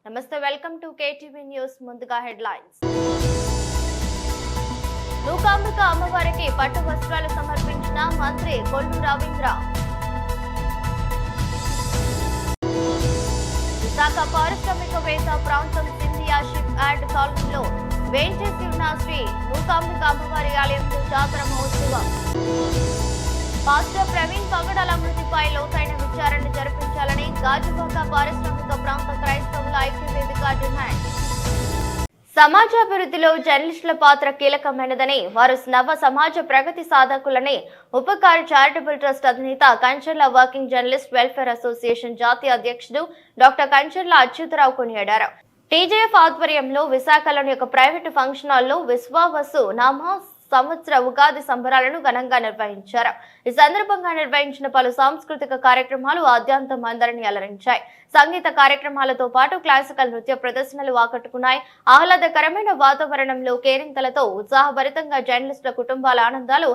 నమస్తే, welcome to KTV news. ముందుగా headlines. Nookambika అమ్మవారికి పట్టు వస్త్రాలు సమర్పించిన మంత్రి కొల్లు రవీంద్ర. విశాఖ పారిశ్రామికవేత్త ప్రాంతం సింధియా షిప్ యార్డ్ కాలనీలో వేంచేసి ఉన్న శ్రీ నూకాంబిక అమ్మవారి ఆలయంలో జాతర మహోత్సవం. పాస్టర్ ప్రవీణ్ పగడాల మృతిపై లోతైన విచారణ జరిపించాలని గాజువాక పారిశ్రామిక ప్రాంత క్రైస్తవుల ఐక్యవేదిక డిమాండ్. సమాజాభివృద్ధిలో జర్నలిస్టుల పాత్ర కీలకమైనదని, వారు నవ సమాజ ప్రగతి సాధకులని ఉపకార్ చారిటబుల్ ట్రస్ట్ అధినేత Kancharla working journalist welfare association జాతీయ అధ్యక్షుడు డాక్టర్ కంచర్ల అచ్యుతరావు కొనియాడారు. టీజేఎఫ్ ఆధ్వర్యంలో విశాఖలోని ఒక ప్రైవేటు ఫంక్షన్ హాల్లో విశ్వావసు నామ సంవత్సర ఉగాది సంబరాలను ఘనంగా నిర్వహించారు. ఈ సందర్భంగా నిర్వహించిన పలు సాంస్కృతిక కార్యక్రమాలు ఆద్యంతం అందరినీ అలరించాయి. సంగీత కార్యక్రమాలతో పాటు క్లాసికల్ నృత్య ప్రదర్శనలు ఆకట్టుకున్నాయి. ఆహ్లాదకరమైన వాతావరణంలో కేరింతలతో ఉత్సాహభరితంగా జర్నలిస్టుల కుటుంబాల ఆనందాలు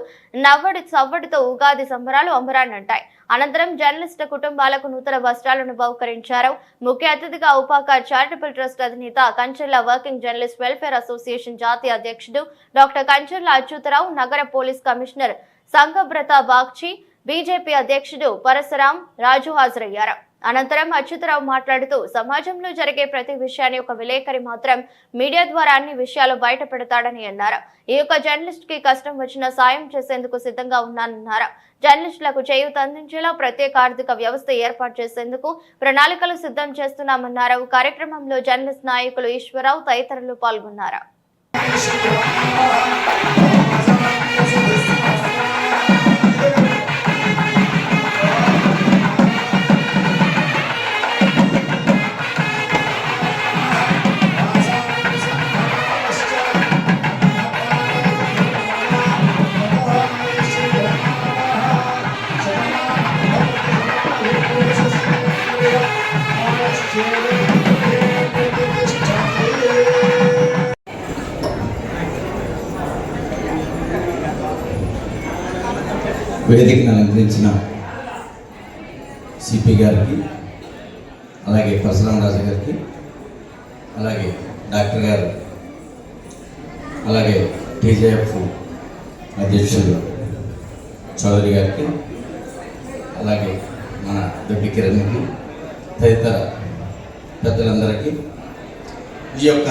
నవ్వడి సవ్వడితో ఉగాది సంబరాలు అంబరాన్నంటాయి. అనంతరం జర్నలిస్టుల కుటుంబాలకు నూతన వస్త్రాలను బహుకరించారు. ముఖ్య అతిథిగా ఉపకార్ చారిటబుల్ ట్రస్ట్ అధినేత Kancharla working journalist welfare association జాతీయ అధ్యక్షుడు డాక్టర్ కంచర్ల అచ్యుతరావు, నగర పోలీస్ కమిషనర్ సంఘబ్రత బాగ్చి, బీజేపీ అధ్యక్షుడు పరశురాం రాజు హాజరయ్యారు. అనంతరం అచ్యుతరావు మాట్లాడుతూ, సమాజంలో జరిగే ప్రతి విషయాన్ని ఒక విలేకరి మాత్రం మీడియా ద్వారా అన్ని విషయాలు బయట పెడతాడని అన్నారు. ఈ యొక్క జర్నలిస్ట్ కి కష్టం వచ్చినా సాయం చేసేందుకు సిద్ధంగా ఉన్నానన్నారు. జర్నలిస్టులకు చేయూత అందించేలా ప్రత్యేక ఆర్థిక వ్యవస్థ ఏర్పాటు చేసేందుకు ప్రణాళికలు సిద్ధం చేస్తున్నామన్నారు. కార్యక్రమంలో జర్నలిస్ట్ నాయకులు ఈశ్వరరావు తదితరులు పాల్గొన్నారు. వేదికను అలంకరించిన సిపి గారికి, అలాగే పరశురామ రాజు గారికి, అలాగే డాక్టర్ గారు, అలాగే టీజేఎఫ్ అధ్యక్షులు చౌదరి గారికి, అలాగే మన దొడ్డి కిరణ్కి, తదితర పెద్దలందరికీ, ఈ యొక్క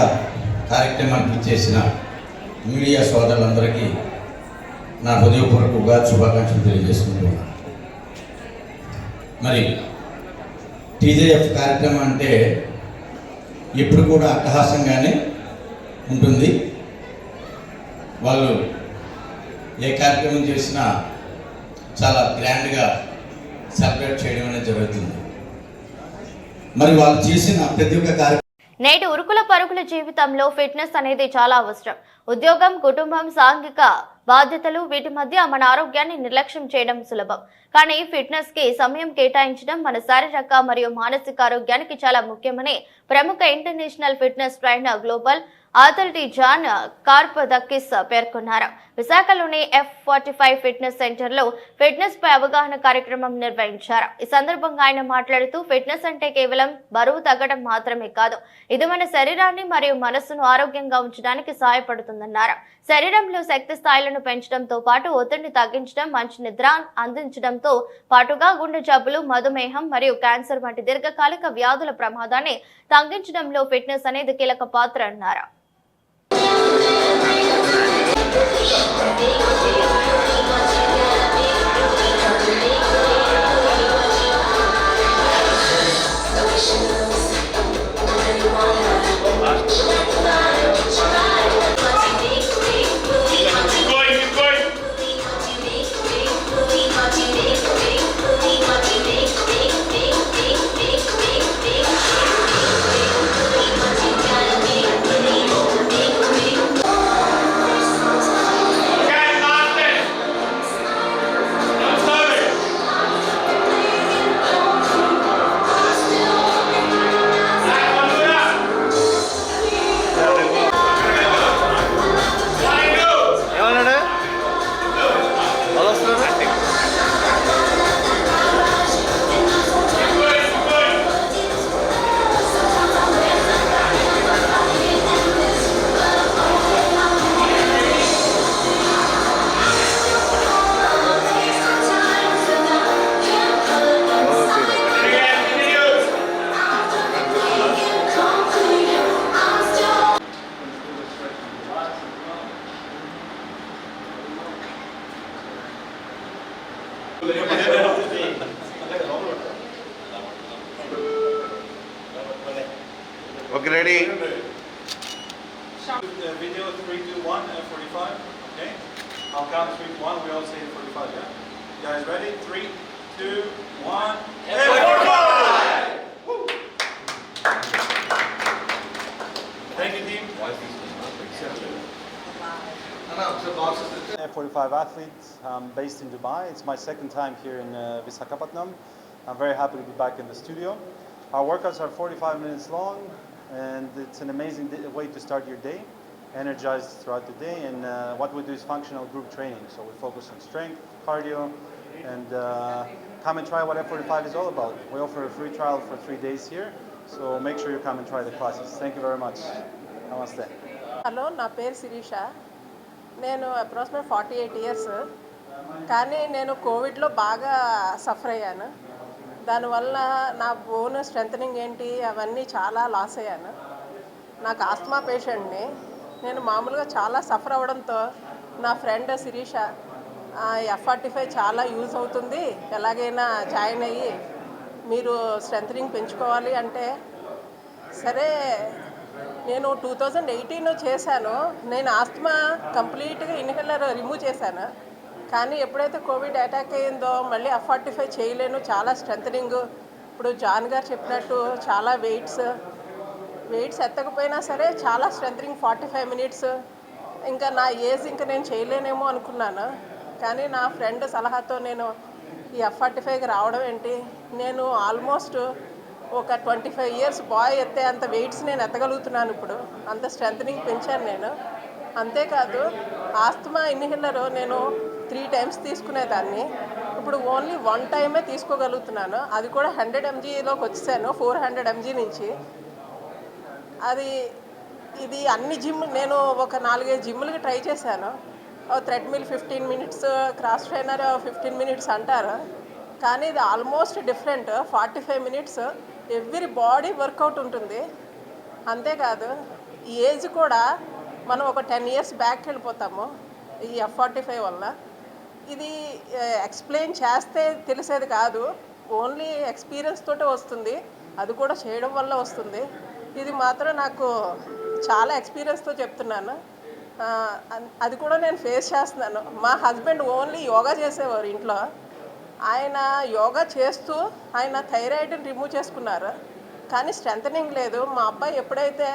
కార్యక్రమానికి చేసిన మీడియా సోదరులందరికీ నా హృదయపూర్వక ఉగాది శుభాకాంక్షలు తెలియజేసుకుంటున్నాను. మరి టీజేఎఫ్ కార్యక్రమం అంటే ఎప్పుడు కూడా అట్టహాసంగానే ఉంటుంది. వాళ్ళు ఏ కార్యక్రమం చేసినా చాలా గ్రాండ్గా సెలబ్రేట్ చేయడం అనేది జరుగుతుంది. మరి వాళ్ళు చేసిన ప్రతి ఒక్క కార్యక్రమం నేటి ఉరుకుల పరుగుల జీవితంలో ఫిట్నెస్ అనేది చాలా అవసరం. ఉద్యోగం, కుటుంబం, సాంఘిక బాధ్యతలు, వీటి మధ్య మన ఆరోగ్యాన్ని నిర్లక్ష్యం చేయడం సులభం. కానీ ఫిట్నెస్ కి సమయం కేటాయించడం మన శారీరక మరియు మానసిక ఆరోగ్యానికి చాలా ముఖ్యమని ప్రముఖ international fitness trainer, global athlete John Karpathakis పేర్కొన్నారు. విశాఖలోని F45 ఫిట్నెస్ సెంటర్ లో ఫిట్నెస్ పై అవగాహన కార్యక్రమం నిర్వహించారు. ఈ సందర్భంగా ఆయన మాట్లాడుతూ, ఫిట్నెస్ అంటే కేవలం బరువు తగ్గడం మాత్రమే కాదు, ఇది మన శరీరాన్ని మరియు మనస్సును ఆరోగ్యంగా ఉంచడానికి సహాయపడుతుందన్నారు. శరీరంలో శక్తి స్థాయిలను పెంచడంతో పాటు ఒత్తిడిని తగ్గించడం, మంచి నిద్ర అందించడంతో పాటుగా గుండె జబ్బులు, మధుమేహం మరియు క్యాన్సర్ వంటి దీర్ఘకాలిక వ్యాధుల ప్రమాదాన్ని తగ్గించడంలో ఫిట్నెస్ అనేది కీలక పాత్ర అన్నారు. Okay, ready? Video 3, 2, 1, F45. Okay. I'll count 3, 2, 1. We all say F45. Yeah. You guys ready? 3, 2, 1. F45. Woo. Thank you, team. F45 athlete, based in Dubai. It's my second time here in Visakhapatnam. I'm very happy to be back in the studio. Our workouts are 45 minutes long, and it's an amazing way to start your day, energized throughout the day. And what we do is functional group training. So we focus on strength, cardio, and come and try what F45 is all about. We offer a free trial for 3 days here, so make sure you come and try the classes. Thank you very much. Namaste. Hello నా పేరు శిరీష. నేను approximate 48 years. కానీ నేను కోవిడ్లో బాగా suffer అయ్యాను. దానివల్ల నా బోన్ స్ట్రెంథనింగ్ ఏంటి అవన్నీ చాలా లాస్ అయ్యాను. నాకు ఆస్తమా పేషెంట్ని. నేను మామూలుగా చాలా సఫర్ అవ్వడంతో నా ఫ్రెండ్ శిరీష F45 చాలా యూజ్ అవుతుంది, ఎలాగైనా జాయిన్ అయ్యి మీరు స్ట్రెంథనింగ్ పెంచుకోవాలి అంటే, సరే నేను 2018 చేశాను. నేను ఆస్తమా కంప్లీట్గా ఇన్హేలర్ రిమూవ్ చేశాను. కానీ ఎప్పుడైతే కోవిడ్ అటాక్ అయ్యిందో మళ్ళీ F45 చేయలేను, చాలా స్ట్రెంథనింగ్. ఇప్పుడు జాన్ గారు చెప్పినట్టు చాలా వెయిట్స్ ఎత్తకపోయినా సరే చాలా స్ట్రెంథనింగ్ 45 మినిట్స్. ఇంకా నా ఏజ్ ఇంకా నేను చేయలేనేమో అనుకున్నాను. కానీ నా ఫ్రెండ్ సలహాతో నేను ఈ F45కి రావడం ఏంటి, నేను ఆల్మోస్ట్ ఒక 25 ఇయర్స్ బాయ్ ఎత్తే అంత వెయిట్స్ నేను ఎత్తగలుగుతున్నాను. ఇప్పుడు అంత స్ట్రెంథనింగ్ పెంచాను నేను. అంతేకాదు ఆస్తమా ఇన్హేలర్ నేను 3 టైమ్స్ తీసుకునేదాన్ని, ఇప్పుడు ఓన్లీ 1 టైమే తీసుకోగలుగుతున్నాను. అది కూడా 100 mgలోకి వచ్చేసాను, 400 mg నుంచి. ఇది అన్ని నేను ఒక 4-5 జిమ్లకి ట్రై చేశాను. Treadmill 15 minutes, cross trainer 15 minutes అంటారు. కానీ ఇది almost different. 45 minutes every body work out ఉంటుంది. అంతేకాదు ఈ ఏజ్ కూడా మనం ఒక 10 ఇయర్స్ బ్యాక్ వెళ్ళిపోతాము ఈ F45 వల్ల. ఇది ఎక్స్ప్లెయిన్ చేస్తే తెలిసేది కాదు, ఓన్లీ ఎక్స్పీరియన్స్ తోటే వస్తుంది, అది కూడా చేయడం వల్ల వస్తుంది. ఇది మాత్రం నాకు చాలా ఎక్స్పీరియన్స్తో చెప్తున్నాను. అది కూడా నేను ఫేస్ చేస్తున్నాను. మా హస్బెండ్ ఓన్లీ యోగా చేసేవారు ఇంట్లో. ఆయన యోగా చేస్తూ ఆయన థైరాయిడ్ని రిమూవ్ చేసుకున్నారు, కానీ స్ట్రెంథనింగ్ లేదు. మా అబ్బాయి ఎప్పుడైతే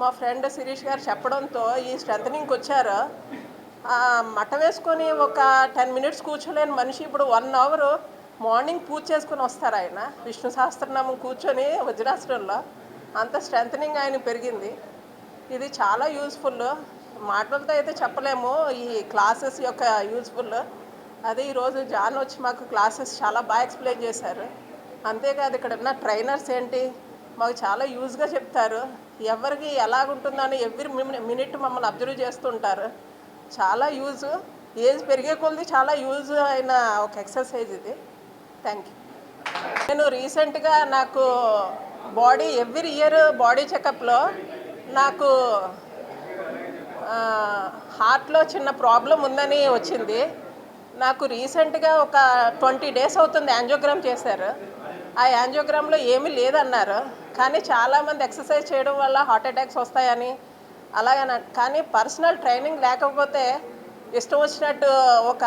మా ఫ్రెండ్ శిరీష్ గారు చెప్పడంతో ఈ స్ట్రెంథనింగ్కి వచ్చారో, మట్ట వేసుకొని ఒక 10 మినిట్స్ కూర్చోలేని మనిషి ఇప్పుడు 1 అవర్ మార్నింగ్ పూజ చేసుకొని వస్తారు. ఆయన విష్ణు సహస్రనామం కూర్చొని వజ్రాసనంలో అంత స్ట్రెంథనింగ్ ఆయన పెరిగింది. ఇది చాలా యూజ్ఫుల్. మాటలతో అయితే చెప్పలేము ఈ క్లాసెస్ యొక్క యూజ్ఫుల్. అదే ఈరోజు జాన్ వచ్చి మాకు క్లాసెస్ చాలా బాగా ఎక్స్ప్లెయిన్ చేశారు. అంతేకాదు ఇక్కడ ఉన్న ట్రైనర్స్ ఏంటి మాకు చాలా యూజ్గా చెప్తారు. ఎవరికి ఎలాగుంటుందని ఎవ్రీ మినిట్ మమ్మల్ని అబ్జర్వ్ చేస్తుంటారు. చాలా యూజ్, ఏజ్ పెరిగే కొలది చాలా యూజ్ అయిన ఒక ఎక్సర్సైజ్ ఇది. Thank you. నేను రీసెంట్గా నాకు ఎవ్రీ ఇయర్ బాడీ చెకప్లో నాకు హార్ట్లో చిన్న ప్రాబ్లం ఉందని వచ్చింది. నాకు రీసెంట్గా ఒక 20 డేస్ అవుతుంది యాంజియోగ్రామ్ చేశారు. ఆ యాంజియోగ్రామ్లో ఏమీ లేదన్నారు. కానీ చాలామంది ఎక్సర్సైజ్ చేయడం వల్ల హార్ట్ అటాక్స్ వస్తాయని అలాగని, కానీ పర్సనల్ ట్రైనింగ్ లేకపోతే ఇష్టం వచ్చినట్టు ఒక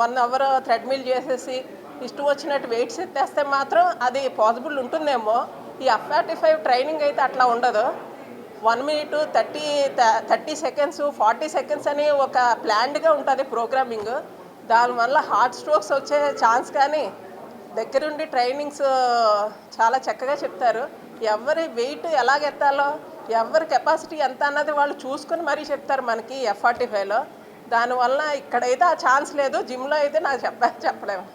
1 అవర్ థ్రెడ్మిల్ చేసేసి ఇష్టం వచ్చినట్టు వెయిట్స్ ఎత్తేస్తే మాత్రం అది పాసిబుల్ ఉంటుందేమో. ఈ F45 ట్రైనింగ్ అయితే అట్లా ఉండదు. 1 మినిట్ 30 సెకండ్స్ 40 సెకండ్స్ అని ఒక ప్లాన్డ్గా ఉంటుంది ప్రోగ్రామింగ్. దానివల్ల హార్ట్ స్ట్రోక్స్ వచ్చే ఛాన్స్, కానీ దగ్గరుండి ట్రైనింగ్స్ చాలా చక్కగా చెప్తారు. ఎవరి వెయిట్ ఎలాగెత్తాలో, ఎవరి కెపాసిటీ ఎంత అన్నది వాళ్ళు చూసుకొని మరీ చెప్తారు మనకి F45లో. దానివల్ల ఇక్కడైతే ఆ ఛాన్స్ లేదు, జిమ్లో అయితే నాకు చెప్పలేము.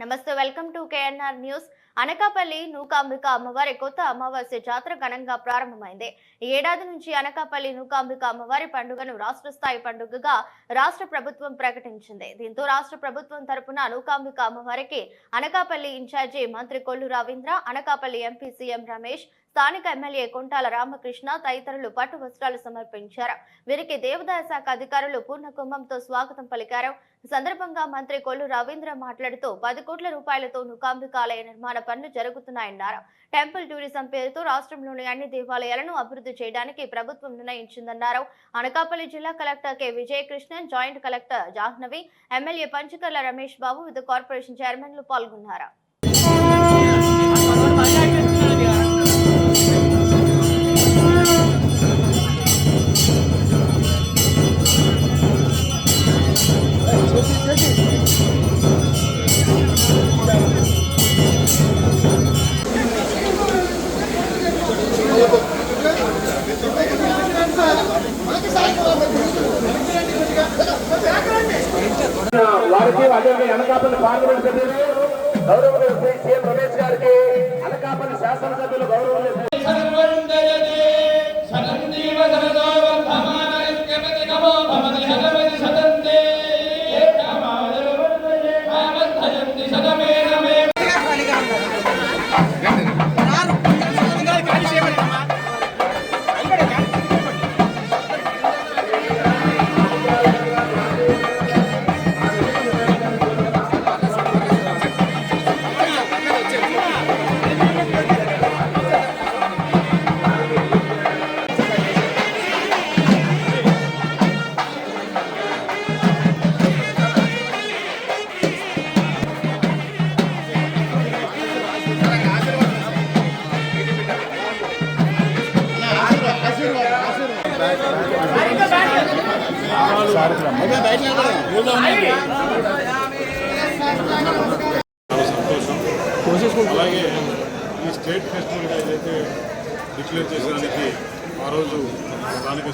నమస్తే, welcome to KNR news. Anakapalli Nookambika అమ్మవారి కొత్త అమావాస్య జాతర ఘనంగా ప్రారంభమైంది. ఈ ఏడాది నుంచి అనకాపల్లి నూకాంబిక అమ్మవారి పండుగను రాష్ట్ర స్థాయి పండుగగా రాష్ట్ర ప్రభుత్వం ప్రకటించింది. దీంతో రాష్ట్ర ప్రభుత్వం తరపున నూకాంబిక అమ్మవారికి అనకాపల్లి ఇన్ఛార్జి మంత్రి కొల్లు రవీంద్ర, అనకాపల్లి ఎంపీ సీఎం రమేష్, స్థానిక ఎమ్మెల్యే కొంటాల రామకృష్ణ తదితరులు పట్టు వస్త్రాలు సమర్పించారు. వీరికి దేవాదాయ శాఖ అధికారులు పూర్ణ కుంభంతో స్వాగతం పలికారు. ఈ సందర్భంగా మంత్రి కొల్లు రవీంద్ర మాట్లాడుతూ 10 కోట్ల రూపాయలతో నుకాంబిక ఆలయ నిర్మాణ పనులు జరుగుతున్నాయన్నారు. టెంపుల్ టూరిజం పేరుతో రాష్ట్రంలోని అన్ని దేవాలయాలను అభివృద్ధి చేయడానికి ప్రభుత్వం నిర్ణయించిందన్నారు. అనకాపల్లి జిల్లా collector K Vijayakrishnan, joint collector Jahnavi, MLA Panchakarla Ramesh Babu, వివిధ కార్పొరేషన్ చైర్మన్లు పాల్గొన్నారు. వారికి అదే అనకాపల్లి పార్లమెంట్ సభ్యులు గౌరవ సీఎం రమేష్ గారికి, అనకాపల్లి శాసనసభ్యులు గౌరవ అలాగే ఈ స్టేట్ ఫెస్టివల్గా ఏదైతే డిక్లేర్ చేసేదానికి ఆ రోజు దానికి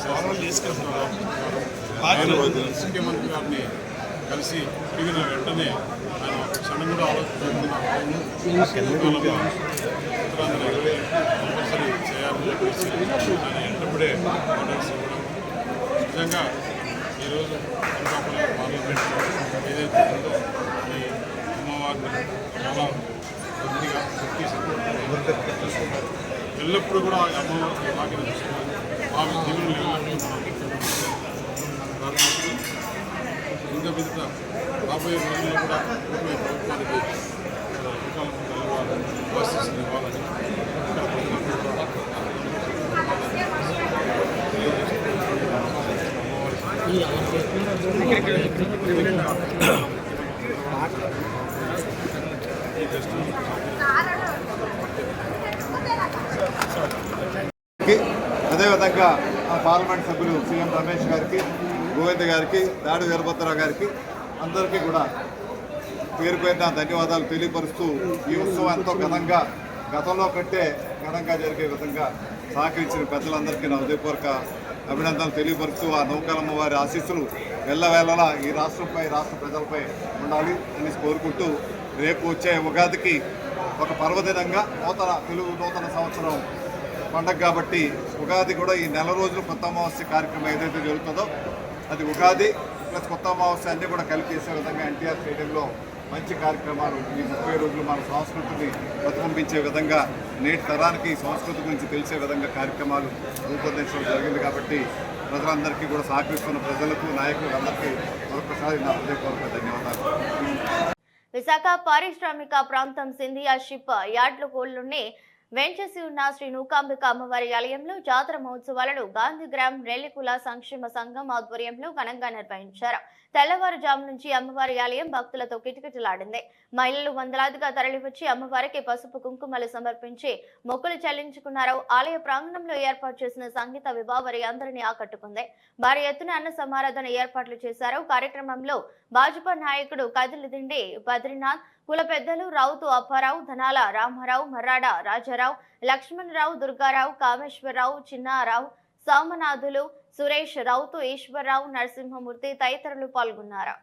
ముఖ్యమంత్రి గారిని కలిసి తిరిగిన వెంటనే ఆయన క్షణం కూడా ఆలోచించకుండా కంపల్సరీ చేయాలని చెప్పేసి ఆయన ఎంటప్పుడే ఆర్డర్స్ ఇవ్వడం. నిజంగా ఈరోజు అనకాపల్లి పార్లమెంట్లో ఏదైతే ఉందో ఈ అమ్మవారిని చాలా కొద్దిగా ఎల్లప్పుడూ కూడా అమ్మవారికి లాగిన ఆ జీవనంలో ఇంకా మిగత రాబోయే రోజుల్లో కూడా ప్రభుత్వానికి ఆశీస్సులు ఇవ్వాలని అదేవిధంగా పార్లమెంట్ సభ్యులు సీఎం రమేష్ గారికి, గోవింద్ గారికి, దాడి వీరభద్రరావు గారికి అందరికీ కూడా పేరు పేరున ధన్యవాదాలు తెలియపరుస్తూ ఈ ఉత్సవం ఎంతో ఘనంగా గతంలో కంటే ఘనంగా జరిగే విధంగా సహకరించిన పెద్దలందరికీ నా హృదయపూర్వక అభినందనలు తెలియపరుస్తూ ఆ నౌకాలమ్మ వారి ఆశీస్సులు వెళ్ళవేళలా ఈ రాష్ట్రంపై, రాష్ట్ర ప్రజలపై ఉండాలి అని కోరుకుంటూ రేపు వచ్చే ఉగాదికి ఒక పర్వదినంగా తెలుగు నూతన సంవత్సరం పండగ కాబట్టి ఉగాది కూడా ఈ నెల రోజులు కొత్త అమావాస్య కార్యక్రమం ఏదైతే జరుగుతుందో అది ఉగాది ప్లస్ కొత్త అమావాస్య అన్నీ కూడా కలిపి చేసే విధంగా ఎన్టీఆర్ స్టేడియంలో మంచి కార్యక్రమాలు ఈ 30 రోజులు మన సంస్కృతిని ప్రతిబింబించే విధంగా నేటి తరానికి సంస్కృతి గురించి తెలిసే విధంగా కార్యక్రమాలు రూపొందించడం జరిగింది. కాబట్టి ప్రజలందరికీ కూడా సహకరిస్తున్న ప్రజలకు, నాయకులకు అందరికీ మరొకసారి నా హృదయపూర్వక ధన్యవాదాలు. విశాఖ పారిశ్రామిక ప్రాంతం సింధియా షిప్ యార్డ్లోనే వెంచేసి ఉన్న శ్రీ నూకాంబిక అమ్మవారి ఆలయంలో జాతర మహోత్సవాలను గాంధీగ్రామ్ రెల్లికుల సంక్షేమ సంఘం ఆధ్వర్యంలో ఘనంగా నిర్వహించారు. తెల్లవారుజాము నుంచి అమ్మవారి ఆలయం భక్తులతో కిటకిటలాడింది. మహిళలు వందలాదిగా తరలివచ్చి అమ్మవారికి పసుపు కుంకుమలు సమర్పించి మొక్కులు చెల్లించుకున్నారు. ఆలయ ప్రాంగణంలో ఏర్పాటు చేసిన సంగీత విభావరి అందరినీ ఆకట్టుకుంది. భారీ ఎత్తున అన్న సమారాధన ఏర్పాట్లు చేశారు. కార్యక్రమంలో భాజపా నాయకుడు కదిలిదిండి బద్రీనాథ్, కుల పెద్దలు రౌతు అప్పారావు, ధనాల రామారావు, మర్రాడ రాజారావు, లక్ష్మణరావు, దుర్గారావు, కామేశ్వరరావు, చిన్నారావు, సోమనాథులు, సురేష్, రౌతు, ఈశ్వరరావు, నరసింహమూర్తి తదితరులు పాల్గొన్నారు.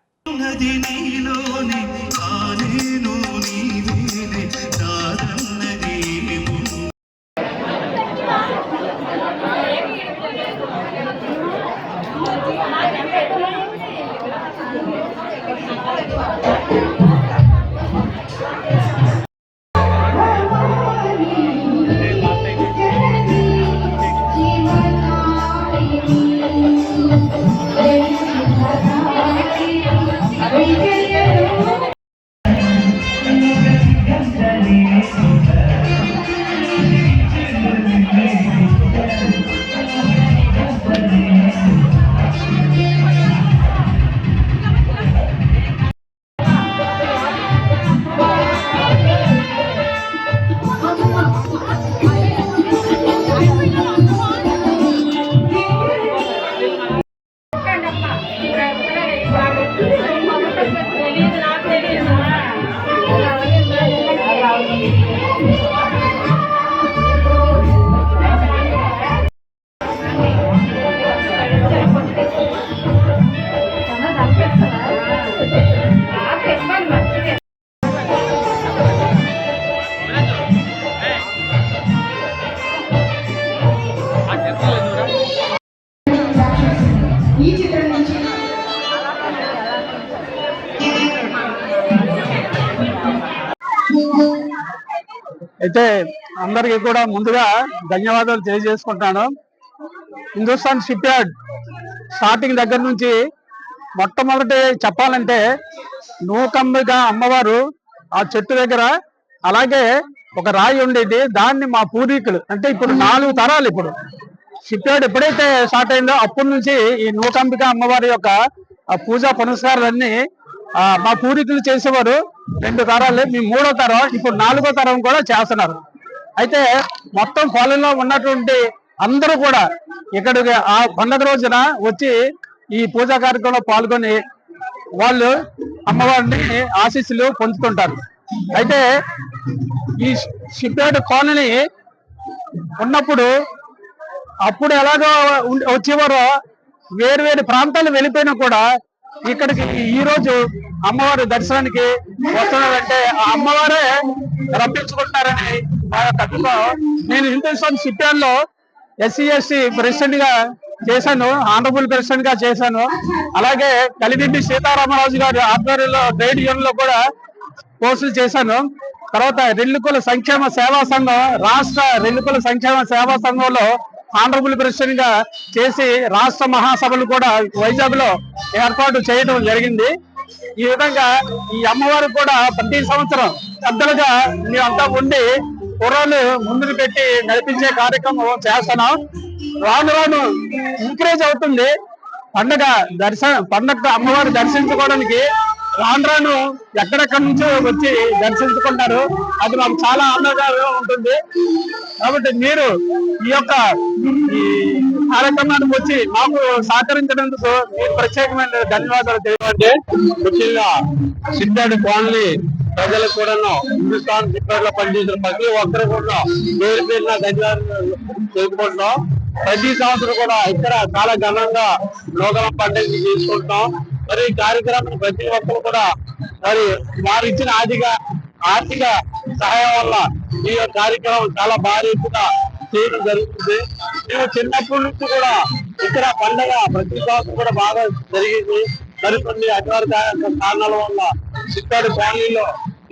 అయితే అందరికీ కూడా ముందుగా ధన్యవాదాలు తెలియజేసుకుంటాను. హిందుస్థాన్ షిప్ యార్డ్ స్టార్టింగ్ దగ్గర నుంచి మొట్టమొదటి చెప్పాలంటే నూకంబిక అమ్మవారు ఆ చెట్టు దగ్గర, అలాగే ఒక రాయి ఉండేది, దాన్ని మా పూర్వీకులు అంటే ఇప్పుడు 4 తరాలు, ఇప్పుడు షిప్ యార్డ్ ఎప్పుడైతే స్టార్ట్ అయిందో అప్పటి నుంచి ఈ నూకంబిక అమ్మవారి యొక్క పూజా పునస్కారాలన్నీ మా పూర్వీకులు చేసేవారు. 2 తరాలు, మీ 3వ తరం, ఇప్పుడు 4వ తరం కూడా చేస్తున్నారు. అయితే మొత్తం పొలంలో ఉన్నటువంటి అందరూ కూడా ఇక్కడికి ఆ పండుగ రోజున వచ్చి ఈ పూజా కార్యక్రమంలో పాల్గొని వాళ్ళు అమ్మవారిని ఆశీస్సులు పొందుతుంటారు. అయితే ఈ షిప్ యార్డ్ కాలనీ ఉన్నప్పుడు అప్పుడు ఎలాగో వచ్చేవారో వేరు ప్రాంతాలు వెళ్ళిపోయినా కూడా ఇక్కడికి ఈ రోజు అమ్మవారి దర్శనానికి వస్తున్నారంటే ఆ అమ్మవారే రప్పించుకుంటారని మా యొక్క అభిప్రాయం. నేను హిందుస్థాన్ షిప్ యార్డ్ లో SC/ST ప్రెసిడెంట్ గా చేశాను, ఆనరబుల్ ప్రెసిడెంట్ గా చేశాను. అలాగే కలిదిండి సీతారామరాజు గారి ఆధ్వర్యంలో ట్రేడ్ యూనియన్ లో కూడా కోర్సులు చేశాను. తర్వాత రెల్లికుల సంక్షేమ సేవా సంఘం, రాష్ట్ర రెల్లికుల సంక్షేమ సేవా సంఘంలో ఆనరబుల్ ప్రెసిడెంట్ గా చేసి రాష్ట్ర మహాసభలు కూడా వైజాగ్ లో ఏర్పాటు చేయడం జరిగింది. ఈ విధంగా ఈ అమ్మవారు కూడా ప్రతి సంవత్సరం పెద్దలుగా మేమంతా ఉండి కుర్రాళ్ళు ముందుకు పెట్టి నడిపించే కార్యక్రమం చేస్తున్నాం. రాను ఎంకరేజ్ అవుతుంది. పండగ అమ్మవారు దర్శించుకోవడానికి రాను ఎక్కడెక్కడి నుంచో వచ్చి దర్శించుకుంటారు. అది మాకు చాలా ఆనందంగా ఉంటుంది. కాబట్టి మీరు ఈ కార్యక్రమానికి వచ్చి మాకు సహకరించినందుకు మీకు ప్రత్యేకమైన ధన్యవాదాలు తెలియజేయండి. ముఖ్యంగా షిప్ యార్డ్ కాలనీ ప్రజలకు కూడా, హిందుస్థాన్ షిప్ యార్డ్ లో పనిచేసిన ప్రతి ఒక్కరు కూడా పేరున ధన్యవాదాలు తెలుపుకుంటున్నాం. ప్రతి సంవత్సరం కూడా ఇక్కడ చాలా ఘనంగా నూకలం పండుగ చేసుకుంటున్నాం. మరి ఈ కార్యక్రమం ప్రతి ఒక్కరు కూడా మరి వారు ఇచ్చిన ఆర్థిక సహాయం వల్ల ఈ కార్యక్రమం చాలా భారీ ఎత్తున చేయడం జరుగుతుంది. మేము చిన్నప్పటి నుంచి కూడా ఇక్కడ పండుగ ప్రతి సంవత్సరం కూడా బాగా జరిగింది. మరికొన్ని అనివార్య కారణాల వల్ల షిప్ యార్డ్ కాలనీలో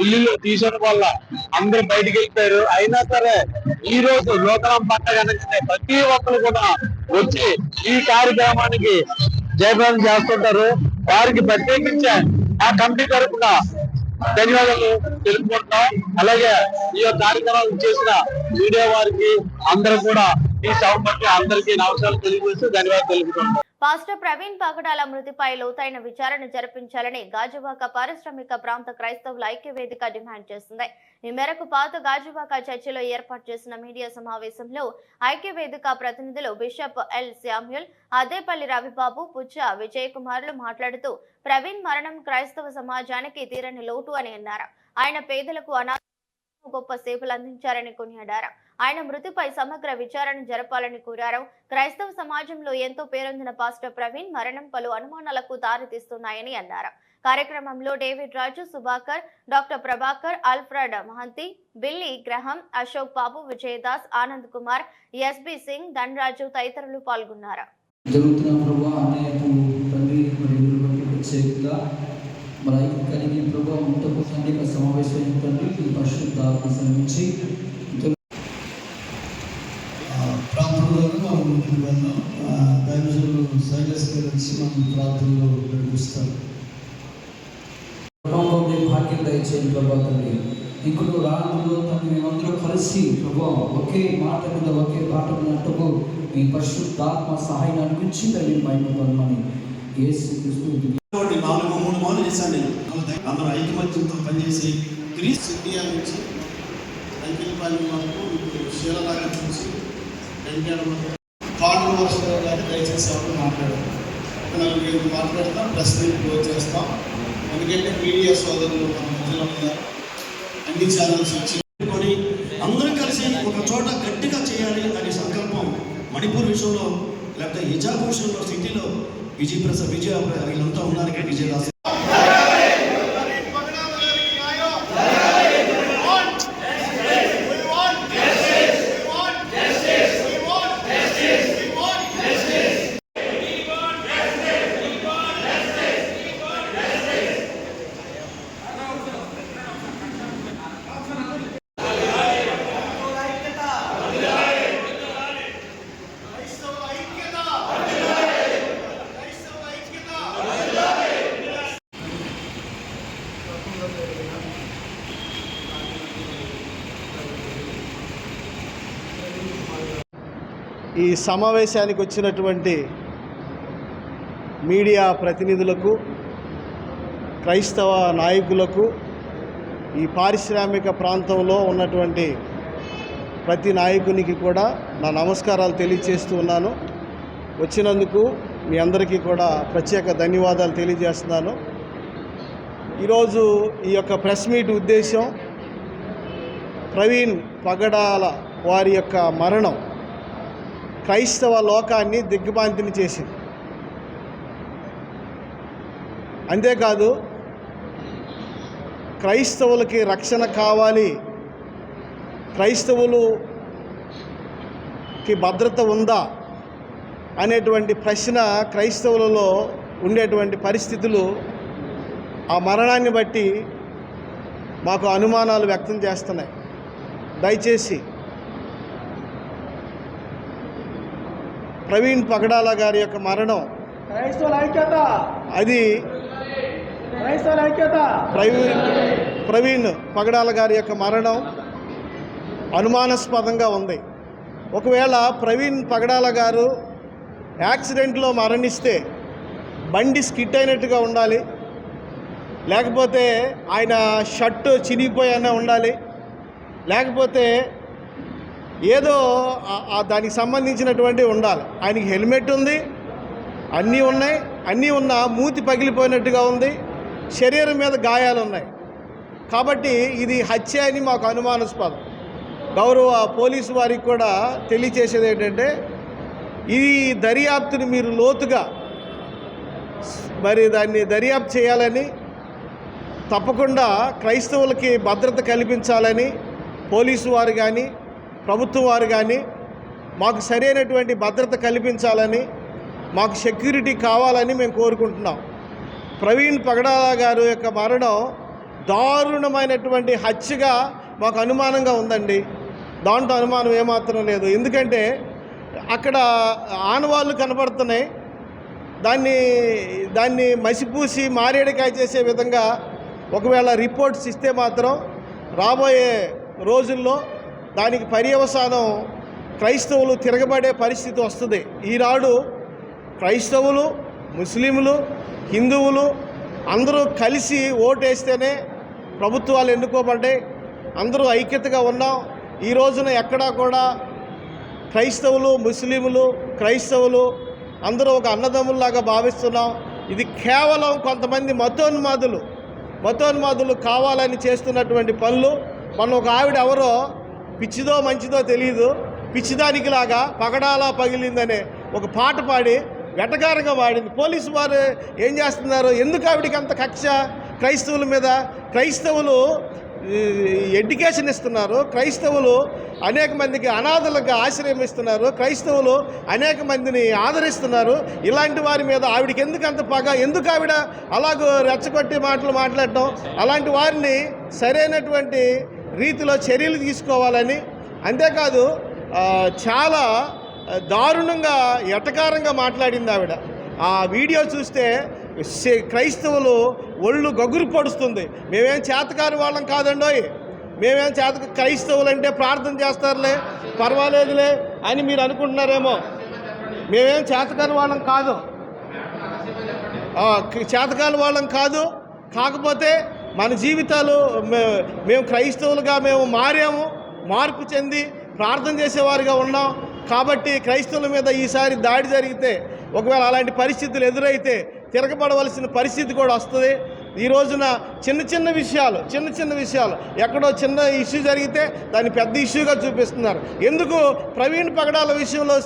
ఇల్లు తీసేయడం వల్ల అందరూ బయటికి వెళ్ళిపోయారు. అయినా సరే ఈ రోజు నూతనం పండుగ అనగానే ప్రతి ఒక్కరు కూడా వచ్చి ఈ కార్యక్రమానికి జయప్రదం చేస్తుంటారు. వారికి ప్రత్యేకించి ఆ కమిటీ తరఫున ధన్యవాదాలు తెలుపుకుంటున్నాం. అలాగే ఈ కార్యక్రమం చేసిన మీడియా వారికి అందరూ కూడా ఈ సభ బట్టి అందరికీ నమస్కారాలు తెలియజేస్తూ ధన్యవాదాలు తెలుపుకుంటున్నాం. పాస్టర్ ప్రవీణ్ పగడాల మృతిపై లోతైన విచారణ జరిపించాలని గాజువాక పారిశ్రామిక ప్రాంత క్రైస్తవుల ఐక్యవేదిక డిమాండ్ చేసింది. ఈ మేరకు పాత గాజువాక చర్చిలో ఏర్పాటు చేసిన మీడియా సమావేశంలో ఐక్యవేదిక ప్రతినిధులు bishop L Samuel, Addepalli Ravibabu, Puchcha Vijay కుమార్లు మాట్లాడుతూ ప్రవీణ్ మరణం క్రైస్తవ సమాజానికి తీరని లోటు అని అన్నారు. ఆయన పేదలకు గొప్ప సేవలు అందించారని కొనియాడారు. ఆయన మృతిపై సమగ్ర విచారణ జరపాలని కోరారు. క్రైస్తవ సమాజంలో ఎంతో పేరొందిన పాస్టర్ ప్రవీణ్ మరణం పలు అనుమానాలకు దారితీస్తున్నాయని అన్నారు. కార్యక్రమంలో David Raju, Subhakar, doctor Prabhakar, Alfred Mahanti, Billy Graham, Ashok Babu, Vijayadas, Anand Kumar, SB Singh, Dhanaraju తదితరులు పాల్గొన్నారు. భాగ్యం దయచేయండి ప్రభా తండ్రి. ఇప్పుడు రానులో తండ్రి మేమందరూ కలిసి ప్రభా ఒకే మాట మీద ఒకే పాట ఉన్నట్టుకు మీ పరిశుద్ధాత్మ సహాయాన్ని అనిపించి తల్లి బయటపడమని యేసుక్రీస్తు 3 మార్లు చేశాను నేను. అందరూ ఐకమత్యంతో పనిచేసి క్రీస్ ఇండియా నుంచి ఐక్యపాలెం వరకు శీలలాగా చూసి కార్డు వర్షాలు కానీ దయచేసి ఎవరు మాట్లాడారు. ఒక 4-5 మాట్లాడతాం, ప్రశ్న క్లోజ్ చేస్తాం. ఎందుకంటే మీడియా సోదరులు మన మధ్యలో ఉన్నారు. అన్ని ఛానల్స్ వచ్చి అందరం కలిసి ఒక చోట గట్టిగా చేయాలి అనే సంకల్పం మణిపూర్ విషయంలో, లేకపోతే హిజాబ్ విషయంలో, సిటీలో విజయ వీళ్ళంతా ఉన్నారు. ఇక్కడ విజయదాస్ ఈ సమావేశానికి వచ్చినటువంటి మీడియా ప్రతినిధులకు, క్రైస్తవ నాయకులకు, ఈ పారిశ్రామిక ప్రాంతంలో ఉన్నటువంటి ప్రతి నాయకునికి కూడా నా నమస్కారాలు తెలియజేస్తూ ఉన్నాను. వచ్చినందుకు మీ అందరికీ కూడా ప్రత్యేక ధన్యవాదాలు తెలియజేస్తున్నాను. ఈరోజు ఈ యొక్క ప్రెస్ మీట్ ఉద్దేశం ప్రవీణ్ పగడాల వారి యొక్క మరణం క్రైస్తవ లోకాన్ని దిగ్భ్రాంతిని చేసింది. అంతేకాదు క్రైస్తవులకి రక్షణ కావాలి, క్రైస్తవులకి భద్రత ఉందా అనేటువంటి ప్రశ్న క్రైస్తవులలో ఉండేటువంటి పరిస్థితులు ఆ మరణాన్ని బట్టి మాకు అనుమానాలు వ్యక్తం చేస్తున్నాయి. దయచేసి ప్రవీణ్ పగడాల గారి యొక్క మరణం అది ప్రవీణ్ పగడాల గారి యొక్క మరణం అనుమానాస్పదంగా ఉంది. ఒకవేళ ప్రవీణ్ పగడాల గారు యాక్సిడెంట్లో మరణిస్తే బండి స్కిట్ అయినట్టుగా ఉండాలి, లేకపోతే ఆయన షర్టు చినిగిపోయినా ఉండాలి, లేకపోతే ఏదో దానికి సంబంధించినటువంటి ఉండాలి. ఆయనకి హెల్మెట్ ఉంది, అన్నీ ఉన్నాయి, అన్నీ ఉన్నా మూతి పగిలిపోయినట్టుగా ఉంది, శరీరం మీద గాయాలు ఉన్నాయి. కాబట్టి ఇది హత్య అని మాకు అనుమానాస్పదం. గౌరవ పోలీసు వారికి కూడా తెలియచేసేది ఏంటంటే ఈ దర్యాప్తుని మీరు లోతుగా దాన్ని దర్యాప్తు చేయాలని, తప్పకుండా క్రైస్తవులకి భద్రత కల్పించాలని పోలీసు వారు కానీ ప్రభుత్వం వారు కానీ మాకు సరైనటువంటి భద్రత కల్పించాలని, మాకు సెక్యూరిటీ కావాలని మేము కోరుకుంటున్నాం. ప్రవీణ్ పగడాల గారు యొక్క మరణం దారుణమైనటువంటి హత్యగా మాకు అనుమానంగా ఉందండి. దాంట్లో అనుమానం ఏమాత్రం లేదు. ఎందుకంటే అక్కడ ఆనవాళ్ళు కనపడుతున్నాయి. దాన్ని మసిపూసి మారేడుకాయ చేసే విధంగా ఒకవేళ రిపోర్ట్స్ ఇస్తే మాత్రం రాబోయే రోజుల్లో దానికి పర్యవసానం క్రైస్తవులు తిరగబడే పరిస్థితి వస్తుంది. ఈనాడు క్రైస్తవులు, ముస్లింలు, హిందువులు అందరూ కలిసి ఓటేస్తేనే ప్రభుత్వాలు ఎన్నుకోబడ్డాయి. అందరూ ఐక్యతగా ఉన్నాం. ఈ రోజున ఎక్కడా కూడా క్రైస్తవులు, ముస్లింలు, క్రైస్తవులు అందరూ ఒక అన్నదమ్ముల్లాగా భావిస్తున్నాం. ఇది కేవలం కొంతమంది మతోన్మాదులు కావాలని చేస్తున్నటువంటి పనులు. మన ఒక ఆవిడ ఎవరో పిచ్చిదో మంచిదో తెలియదు, పిచ్చిదానికి లాగా పగడాలా పగిలిందనే ఒక పాట పాడి వెటకారంగా వాడింది. పోలీసు వారు ఏం చేస్తున్నారు? ఎందుకు ఆవిడికి అంత కక్ష క్రైస్తవుల మీద? క్రైస్తవులు ఎడ్యుకేషన్ ఇస్తున్నారు, క్రైస్తవులు అనేక మందికి అనాథలకు ఆశ్రయం ఇస్తున్నారు, క్రైస్తవులు అనేక మందిని ఆదరిస్తున్నారు. ఇలాంటి వారి మీద ఆవిడకి ఎందుకు అంత పగ? ఎందుకు ఆవిడ అలాగూ రెచ్చగొట్టి మాట్లాడటం? అలాంటి వారిని సరైనటువంటి రీతిలో చర్యలు తీసుకోవాలని, అంతేకాదు చాలా దారుణంగా ఎటకారంగా మాట్లాడింది ఆవిడ. ఆ వీడియో చూస్తే క్రైస్తవులు ఒళ్ళు గగురు పొడుస్తుంది. మేమేం చేతకాని వాళ్ళం కాదండోయ్, క్రైస్తవులు అంటే ప్రార్థన చేస్తారులే, పర్వాలేదులే అని మీరు అనుకుంటున్నారేమో. మేమేం చేతకాని వాళ్ళం కాదు. కాకపోతే మన జీవితాలు మేము క్రైస్తవులుగా మారాము, మార్పు చెంది ప్రార్థన చేసేవారుగా ఉన్నాం. కాబట్టి క్రైస్తవుల మీద ఈసారి దాడి జరిగితే, ఒకవేళ అలాంటి పరిస్థితులు ఎదురైతే తిరగబడవలసిన పరిస్థితి కూడా వస్తుంది. ఈ రోజున చిన్న చిన్న విషయాలు ఎక్కడో చిన్న ఇష్యూ జరిగితే దాన్ని పెద్ద ఇష్యూగా చూపిస్తున్నారు. ఎందుకు ప్రవీణ్ పగడాల విషయంలో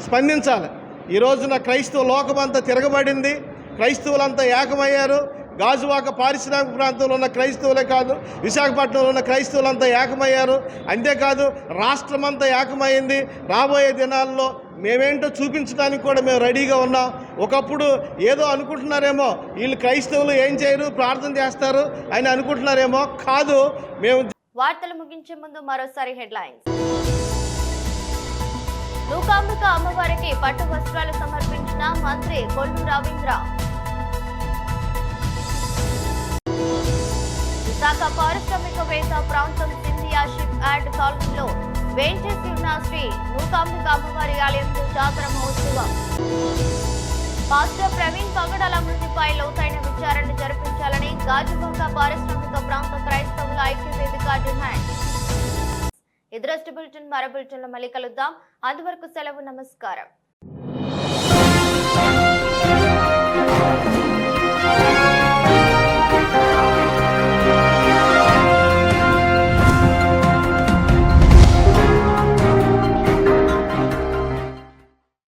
స్పందించాలి. ఈ రోజున క్రైస్తవ లోకమంతా తిరగబడింది, క్రైస్తవులంతా ఏకమయ్యారు. గాజువాక పారిశ్రామిక ప్రాంతంలో ఉన్న క్రైస్తవులే కాదు, విశాఖపట్నంలో ఉన్న క్రైస్తవులంతా ఏకమయ్యారు. అంతేకాదు రాష్ట్రమంతా ఏకమైంది. రాబోయే దినాల్లో మేమేంటో చూపించడానికి కూడా మేము రెడీగా ఉన్నాం. ఒకప్పుడు ఏదో అనుకుంటున్నారేమో, వీళ్ళు క్రైస్తవులు ఏం చేయరు, ప్రార్థన చేస్తారు అని అనుకుంటున్నారేమో. కాదు. మేము వార్తలు ముగించే ముందు మరోసారి హెడ్లైన్స్. నూకాంబిక అమ్మవారికి పట్టు వస్త్రాలు సమర్పించిన మంత్రి కొల్లు రవీంద్ర. విశాఖ పారిశ్రామికవేత్త ప్రాంతం సింధియా షిప్ యార్డ్ కాలనీలో వేంచేసి ఉన్న శ్రీ మూకాంబిక అమ్మవారి ఆలయంలో జాతర మహోత్సవం. పాస్టర్ ప్రవీణ్ పగడాల మృతిపై లోతైన విచారణ జరిపించాలని గాజువాక పారిశ్రామిక ప్రాంత క్రైస్తవుల ఐక్య వేదిక డిమాండ్. ఇదరస్ట్ బులెటిన్ మరో బులెటిన్లో మళ్ళీ కలుద్దాం. అంతవరకు సెలవు. నమస్కారం.